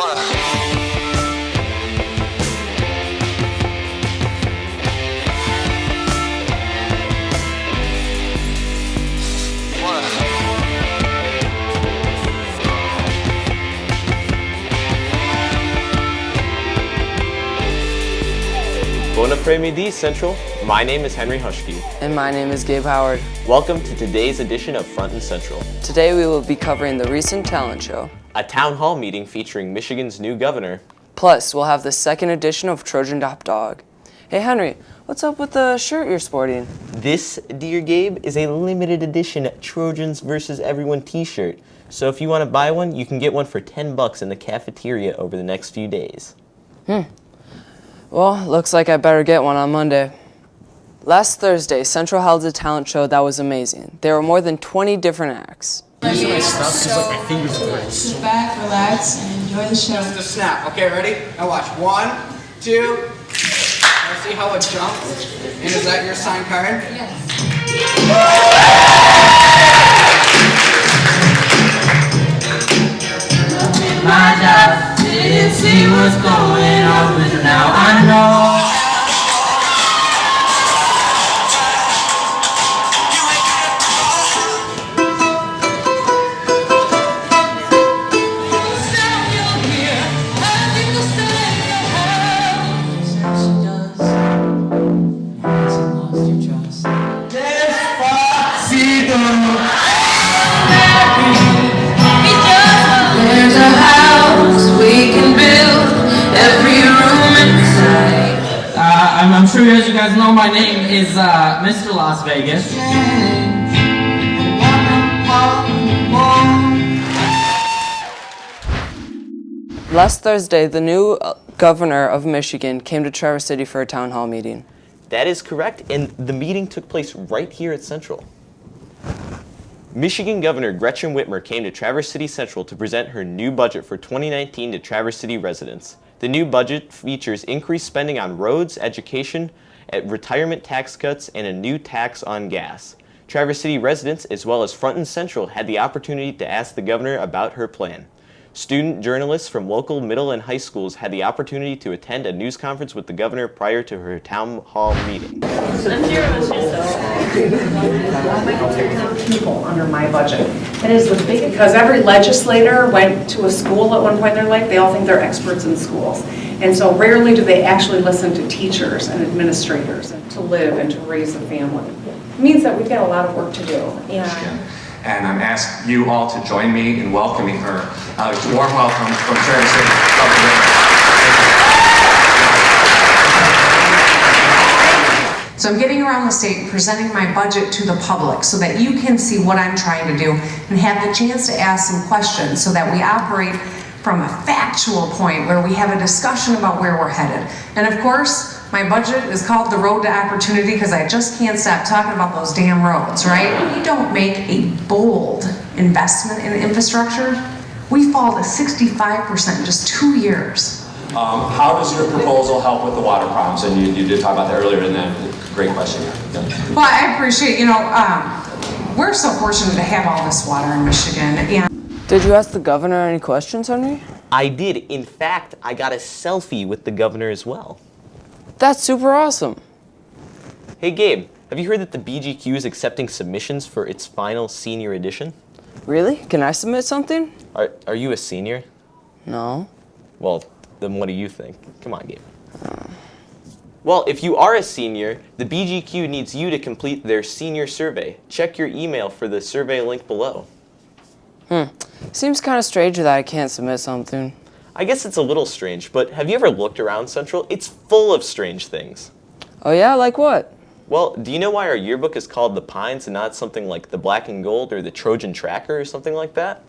Bon après-midi, Central. My name is Henry Hushke. And my name is Gabe Howard. Welcome to today's edition of Front and Central. Today we will be covering the recent talent show. A town hall meeting featuring Michigan's new governor. Plus, we'll have the second edition of Trojan Top Dog. Hey Henry, what's up with the shirt you're sporting? This, dear Gabe, is a limited edition Trojans versus Everyone t-shirt. So if you want to buy one, you can get one for $10 in the cafeteria over the next few days. Well, looks like I better get one on Monday. Last Thursday, Central held a talent show that was amazing. There were more than 20 different acts. Sit back, relax, and enjoy the show. Just a snap. Okay, ready? Now watch. 1, 2. Now see how it jumps? And is that your sign card? Yes. My job, didn't see what's going on, but now I know. There's a house we can build, every room inside. I'm sure as you guys know, my name is Mr. Las Vegas. Last Thursday, the new governor of Michigan came to Traverse City for a town hall meeting. That is correct, and the meeting took place right here at Central. Michigan Governor Gretchen Whitmer came to Traverse City Central to present her new budget for 2019 to Traverse City residents. The new budget features increased spending on roads, education, retirement tax cuts, and a new tax on gas. Traverse City residents, as well as Front and Central, had the opportunity to ask the governor about her plan. Student journalists from local middle and high schools had the opportunity to attend a news conference with the governor prior to her town hall meeting. People under my budget. It is the big, because every legislator went to a school at one point in their life. They all think they're experts in schools. And so rarely do they actually listen to teachers and administrators to live and to raise a family. It means that we've got a lot of work to do. And I'm asking you all to join me in welcoming her. Warm welcome from Traverse City. So I'm getting around the state presenting my budget to the public so that you can see what I'm trying to do and have the chance to ask some questions so that we operate from a factual point where we have a discussion about where we're headed. And of course, my budget is called the Road to Opportunity because I just can't stop talking about those damn roads, right? When you don't make a bold investment in infrastructure, we fall to 65% in just 2 years. How does your proposal help with the water problems? And you did talk about that earlier, and then great question. Well, I appreciate, we're so fortunate to have all this water in Michigan. And Did you ask the governor any questions, Henry? I did. In fact, I got a selfie with the governor as well. That's super awesome. Hey Gabe, have you heard that the BGQ is accepting submissions for its final senior edition? Really? Can I submit something? Are you a senior? No. Well, then what do you think? Come on, Gabe. Well, if you are a senior, the BGQ needs you to complete their senior survey. Check your email for the survey link below. Seems kind of strange that I can't submit something. I guess it's a little strange, but have you ever looked around Central? It's full of strange things. Oh yeah? Like what? Well, do you know why our yearbook is called The Pines and not something like the Black and Gold or the Trojan Tracker or something like that?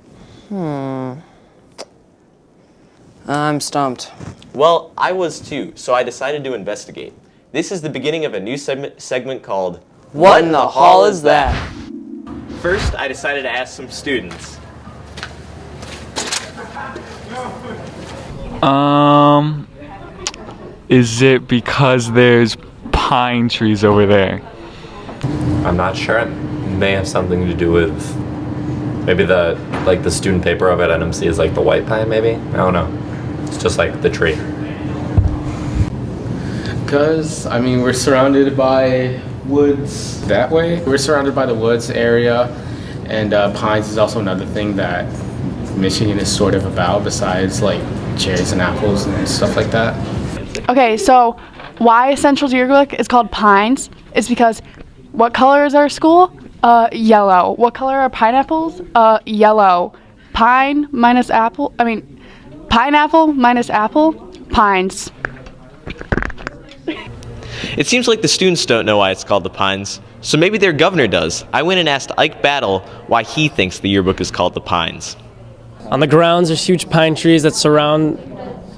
I'm stumped. Well, I was too, so I decided to investigate. This is the beginning of a new segment called What in the hall is that? First, I decided to ask some students. Is it because there's pine trees over there? I'm not sure. It may have something to do with maybe the student paper of it at NMC is like the white pine, maybe? I don't know. It's just like the tree. Because, I mean, we're surrounded by woods that way. We're surrounded by the woods area, and pines is also another thing that Michigan is sort of about, besides like cherries and apples and stuff like that. Okay, so why Central Yearbook is called Pines is because what color is our school? Yellow. What color are pineapples? Yellow. Pineapple minus apple, pines. It seems like the students don't know why it's called the Pines, so maybe their governor does. I went and asked Ike Battle why he thinks the yearbook is called the Pines. On the grounds, there's huge pine trees that surround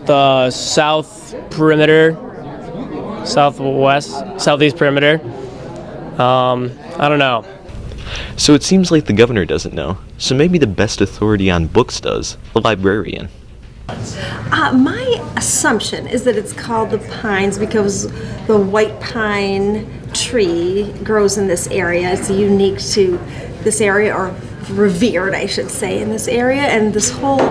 the south perimeter, southeast perimeter. I don't know. So it seems like the governor doesn't know, so maybe the best authority on books does, a librarian. My assumption is that it's called the Pines because the white pine tree grows in this area. It's unique to this area, or revered, I should say, in this area. And this whole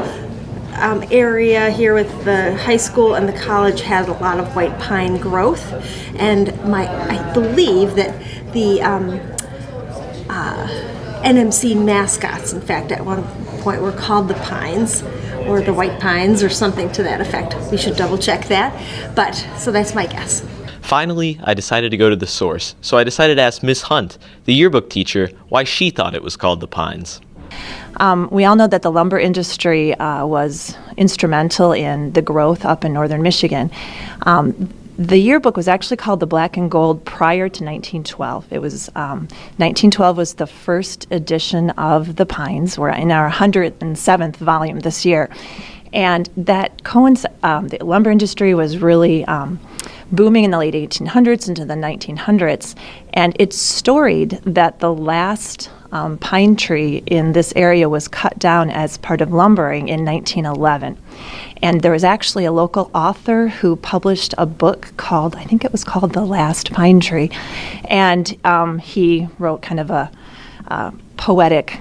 area here with the high school and the college has a lot of white pine growth. And I believe that the NMC mascots, in fact, at one point were called the Pines, or the White Pines, or something to that effect. We should double check that. But, so that's my guess. Finally, I decided to go to the source, so I decided to ask Miss Hunt, the yearbook teacher, why she thought it was called the Pines. We all know that the lumber industry was instrumental in the growth up in northern Michigan. The yearbook was actually called the Black and Gold prior to 1912. It was 1912 was the first edition of the Pines. We're in our 107th volume this year, and that the lumber industry was really booming in the late 1800s into the 1900s, and it's storied that the last pine tree in this area was cut down as part of lumbering in 1911. And there was actually a local author who published a book called, I think it was called The Last Pine Tree, and he wrote kind of a poetic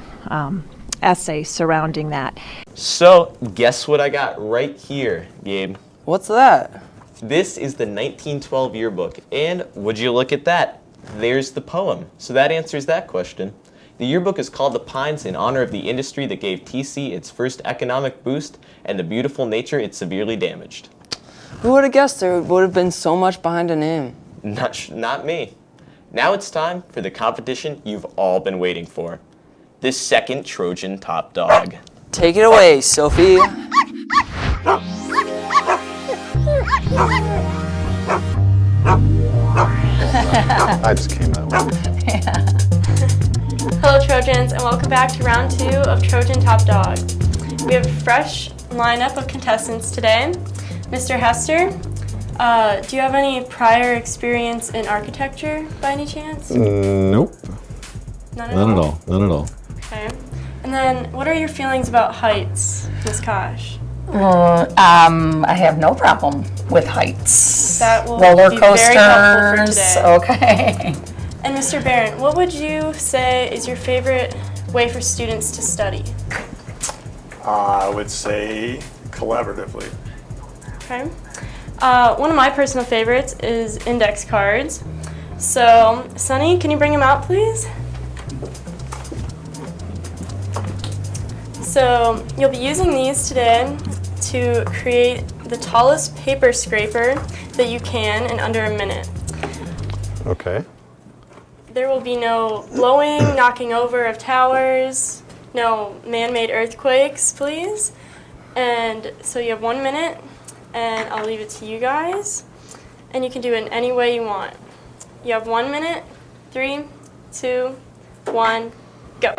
essay surrounding that. So, guess what I got right here, Gabe? What's that? This is the 1912 yearbook, and would you look at that? There's the poem. So that answers that question. The yearbook is called the Pines in honor of the industry that gave TC its first economic boost and the beautiful nature it severely damaged. Who would have guessed there would have been so much behind a name? Not me. Now it's time for the competition you've all been waiting for. The second Trojan Top Dog. Take it away, Sophie. I just came that way. Hello Trojans, and welcome back to round 2 of Trojan Top Dog. We have a fresh lineup of contestants today. Mr. Hester, do you have any prior experience in architecture by any chance? Nope. None at all? None at all. Okay. And then, what are your feelings about heights, Ms. Kosh? I have no problem with heights. That will Roller be coasters. very helpful for today. Okay. And Mr. Barron, what would you say is your favorite way for students to study? I would say collaboratively. Okay. One of my personal favorites is index cards. So, Sunny, can you bring them out, please? So, you'll be using these today to create the tallest paper scraper that you can in under a minute. Okay. There will be no blowing, knocking over of towers, no man-made earthquakes, please. And so you have 1 minute, and I'll leave it to you guys. And you can do it in any way you want. You have 1 minute, 3, 2, 1, go.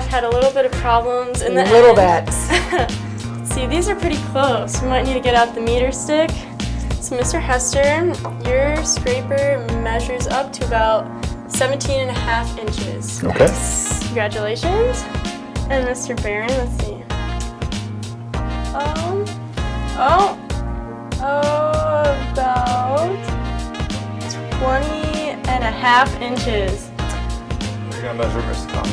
Had a little bit of problems in the end. Little bit. See, these are pretty close. We might need to get out the meter stick. So Mr. Hester, your scraper measures up to about 17.5 inches. Okay. Congratulations. And Mr. Barron, let's see. About 20.5 inches. You're gonna measure Mr. Tom.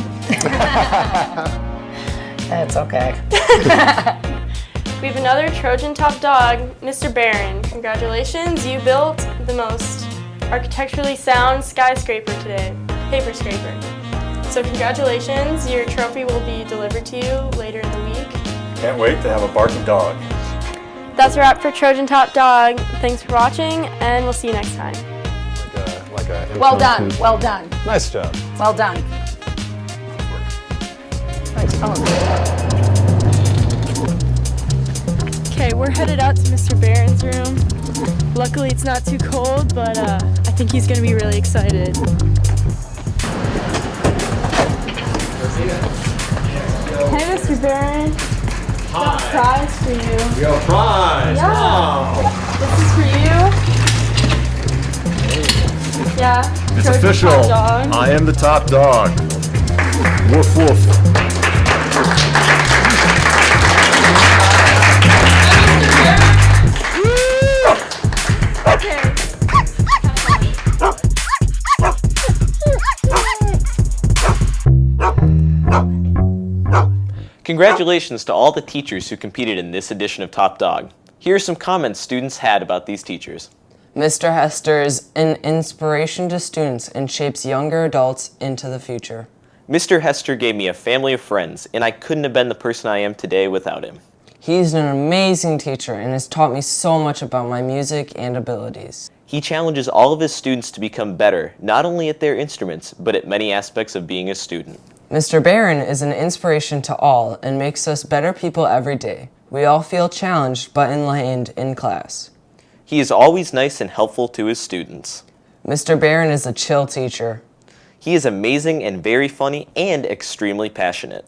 That's okay. We have another Trojan top dog, Mr. Barron. Congratulations, you built the most architecturally sound skyscraper today, paper scraper. So congratulations, your trophy will be delivered to you later in the week. Can't wait to have a barking dog. That's a wrap for Trojan Top Dog. Thanks for watching, and we'll see you next time. Well done, well done. Nice job. Well done. Thanks. Okay, we're headed out to Mr. Barron's room. Luckily, it's not too cold, but I think he's gonna be really excited. Hey, Mr. Barron. Got a prize for you. We got a prize. Yeah. Wow. This is for you. Yeah. It's Trojan official. Top Dog. I am the top dog. Woof woof. Congratulations to all the teachers who competed in this edition of Top Dog. Here are some comments students had about these teachers. Mr. Hester is an inspiration to students and shapes younger adults into the future. Mr. Hester gave me a family of friends, and I couldn't have been the person I am today without him. He's an amazing teacher and has taught me so much about my music and abilities. He challenges all of his students to become better, not only at their instruments, but at many aspects of being a student. Mr. Barron is an inspiration to all and makes us better people every day. We all feel challenged but enlightened in class. He is always nice and helpful to his students. Mr. Barron is a chill teacher. He is amazing and very funny and extremely passionate.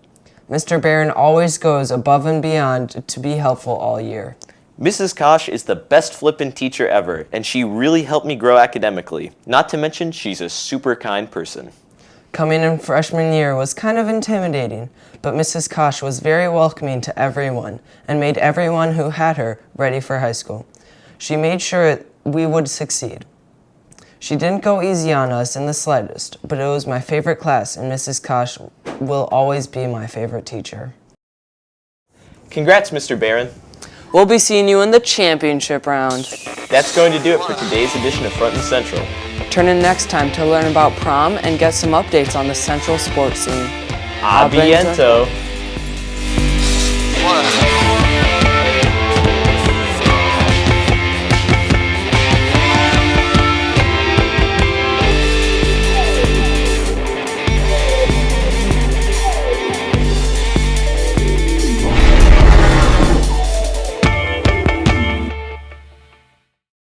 Mr. Barron always goes above and beyond to be helpful all year. Mrs. Kosh is the best flippin' teacher ever, and she really helped me grow academically. Not to mention, she's a super kind person. Coming in freshman year was kind of intimidating, but Mrs. Kosh was very welcoming to everyone and made everyone who had her ready for high school. She made sure we would succeed. She didn't go easy on us in the slightest, but it was my favorite class, and Mrs. Kosh will always be my favorite teacher. Congrats, Mr. Barron. We'll be seeing you in the championship round. That's going to do it for today's edition of Front and Central. Turn in next time to learn about prom and get some updates on the Central sports scene. A biento.